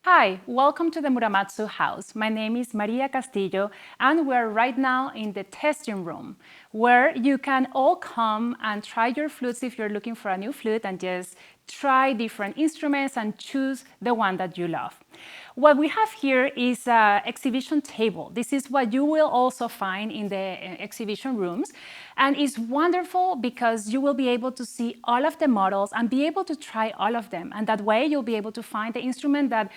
Hi, welcome to the Muramatsu house. My name is Maria Castillo, and we're right now in the testing room where you can all come and try your flutes if you're looking for a new flute and just try different instruments and choose the one that you love. What we have here is an exhibition table. This is what you will also find in the exhibition rooms. And it's wonderful because you will be able to see all of the models and be able to try all of them. And that way you'll be able to find the instrument that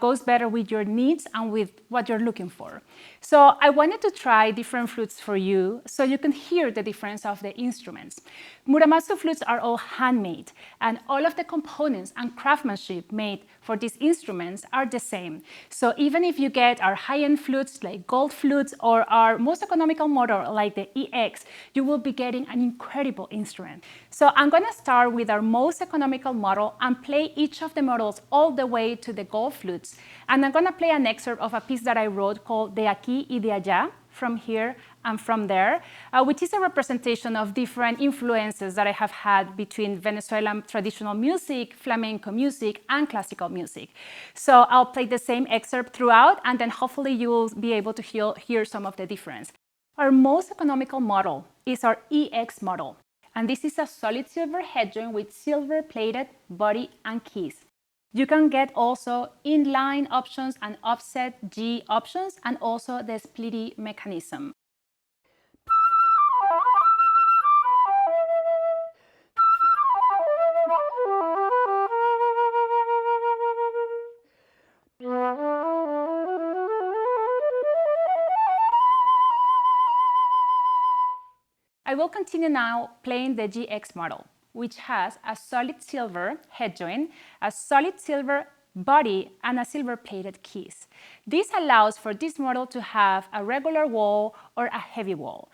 goes better with your needs and with what you're looking for. So I wanted to try different flutes for you so you can hear the difference of the instruments. Muramatsu flutes are all handmade, and all of the components and craftsmanship made for these instruments are the same. So even if you get our high-end flutes like gold flutes or our most economical model like the EX, you will be getting an incredible instrument. So I'm going to start with our most economical model and play each of the models all the way to the gold flutes. And I'm going to play an excerpt of a piece that I wrote called De Aquí y de Allá, from here and from there, which is a representation of different influences that I have had between Venezuelan traditional music, flamenco music, and classical music. So I'll play the same excerpt throughout, and then hopefully you will be able to hear some of the difference. Our most economical model is our EX model, and this is a solid silver head joint with silver-plated body and keys. You can get also inline options and offset G options, and also the splitty mechanism. I will continue now playing the GX model, which has a solid silver head joint, a solid silver body, and a silver-plated keys. This allows for this model to have a regular wall or a heavy wall.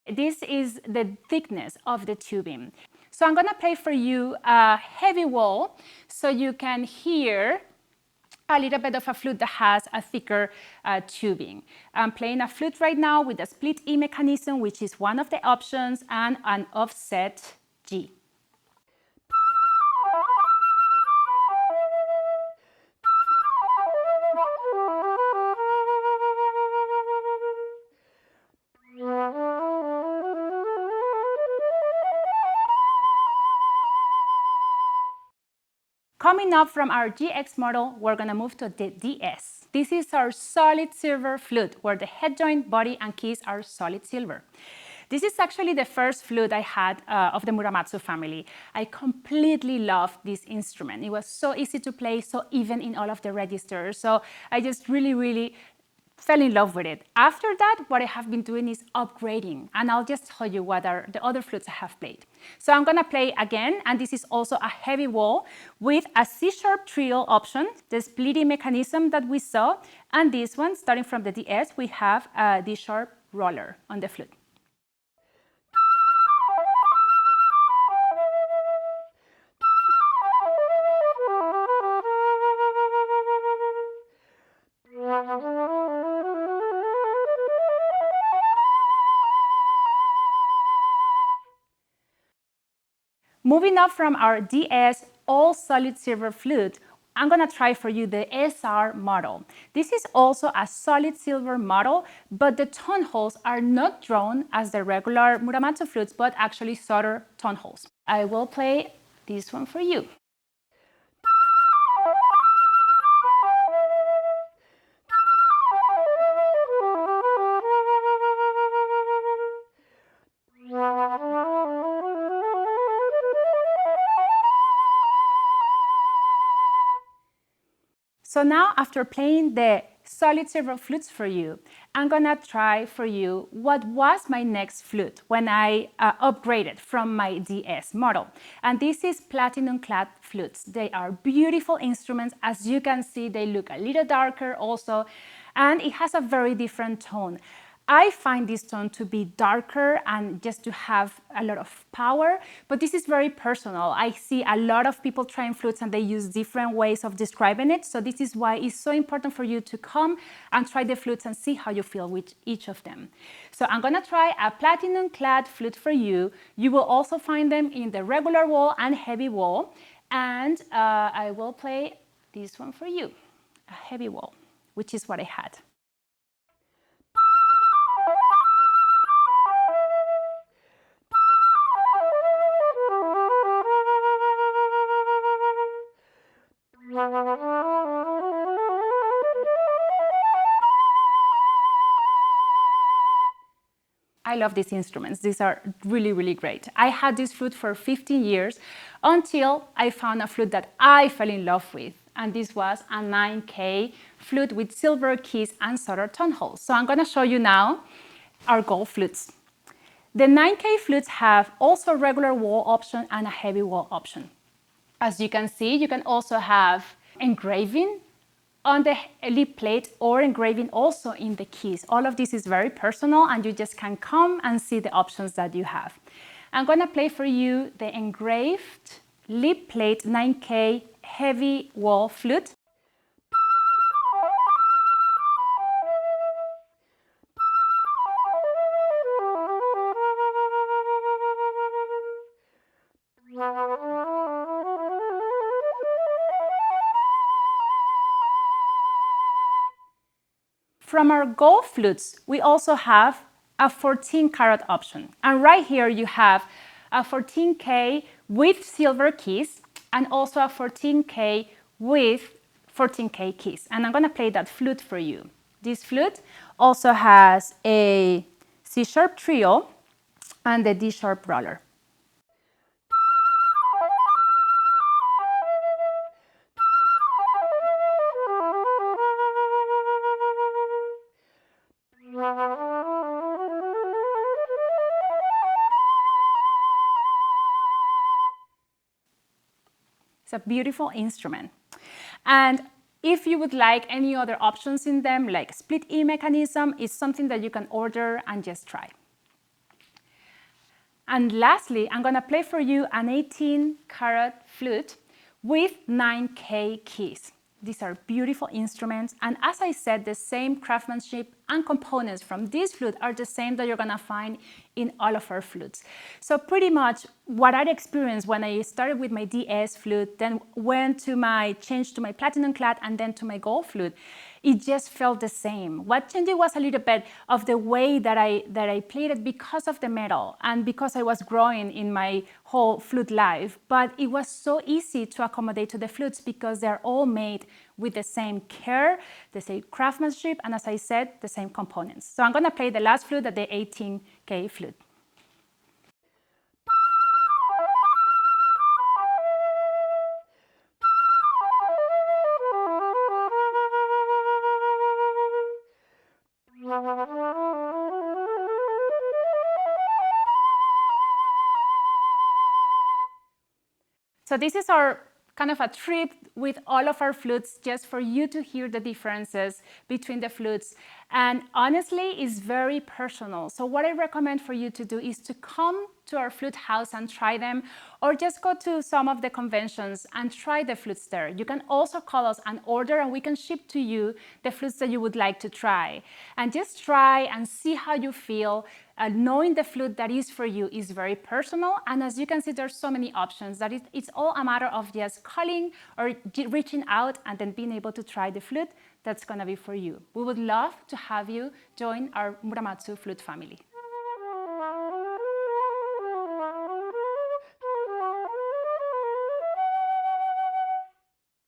This is the thickness of the tubing. So I'm going to play for you a heavy wall so you can hear a little bit of a flute that has a thicker tubing. I'm playing a flute right now with a split E mechanism, which is one of the options, and an offset G. Coming up from our GX model, we're going to move to the DS. This is our solid silver flute, where the head joint, body, and keys are solid silver. This is actually the first flute I had of the Muramatsu family. I completely loved this instrument. It was so easy to play, so even in all of the registers. So I just really fell in love with it. After that, what I have been doing is upgrading, and I'll just tell you what are the other flutes I have played. So I'm gonna play again, and this is also a heavy wall with a C-sharp trio option, the splitting mechanism that we saw, and this one, starting from the DS, we have a D-sharp roller on the flute. Moving up from our DS all solid silver flute, I'm going to try for you the SR model. This is also a solid silver model, but the tone holes are not drawn as the regular Muramatsu flutes, but actually solder tone holes. I will play this one for you. So now, after playing the solid silver flutes for you, I'm gonna try for you what was my next flute when I upgraded from my DS model. And this is platinum clad flutes. They are beautiful instruments. As you can see, they look a little darker also, and it has a very different tone. I find this tone to be darker and just to have a lot of power, but this is very personal. I see a lot of people trying flutes and they use different ways of describing it. So this is why it's so important for you to come and try the flutes and see how you feel with each of them. So I'm gonna try a platinum clad flute for you. You will also find them in the regular wall and heavy wall. And I will play this one for you. a heavy wall, which is what I had. I love these instruments. These are really, really great. I had this flute for 15 years until I found a flute that I fell in love with. And this was a 9K flute with silver keys and solder tone holes. So I'm going to show you now our gold flutes. The 9K flutes have also a regular wall option and a heavy wall option. As you can see, you can also have engraving on the lip plate or engraving also in the keys. All of this is very personal and you just can come and see the options that you have. I'm going to play for you the engraved lip plate 9K heavy wall flute. From our gold flutes, we also have a 14-karat option. And right here you have a 14K with silver keys and also a 14K with 14K keys. And I'm going to play that flute for you. This flute also has a C-sharp trio and the D-sharp roller. It's a beautiful instrument. And if you would like any other options in them, like split E mechanism, is something that you can order and just try. And lastly, I'm going to play for you an 18-karat flute with 9K keys. These are beautiful instruments, and as I said, the same craftsmanship and components from this flute are the same that you're going to find in all of our flutes. So pretty much what I experienced when I started with my DS flute, then changed to my platinum clad, and then to my gold flute, it just felt the same. What changed was a little bit of the way that I played it because of the metal and because I was growing in my whole flute life. But it was so easy to accommodate to the flutes because they're all made with the same care, the same craftsmanship, and as I said, the same components. So I'm going to play the last flute, the 18K flute. So this is our kind of a trip with all of our flutes just for you to hear the differences between the flutes. And honestly, it's very personal. So what I recommend for you to do is to come to our flute house and try them, or just go to some of the conventions and try the flutes there. You can also call us and order, and we can ship to you the flutes that you would like to try. And just try and see how you feel. Knowing the flute that is for you is very personal, and as you can see, there's so many options that it's all a matter of just calling or reaching out and then being able to try the flute that's going to be for you. We would love to have you join our Muramatsu Flute family.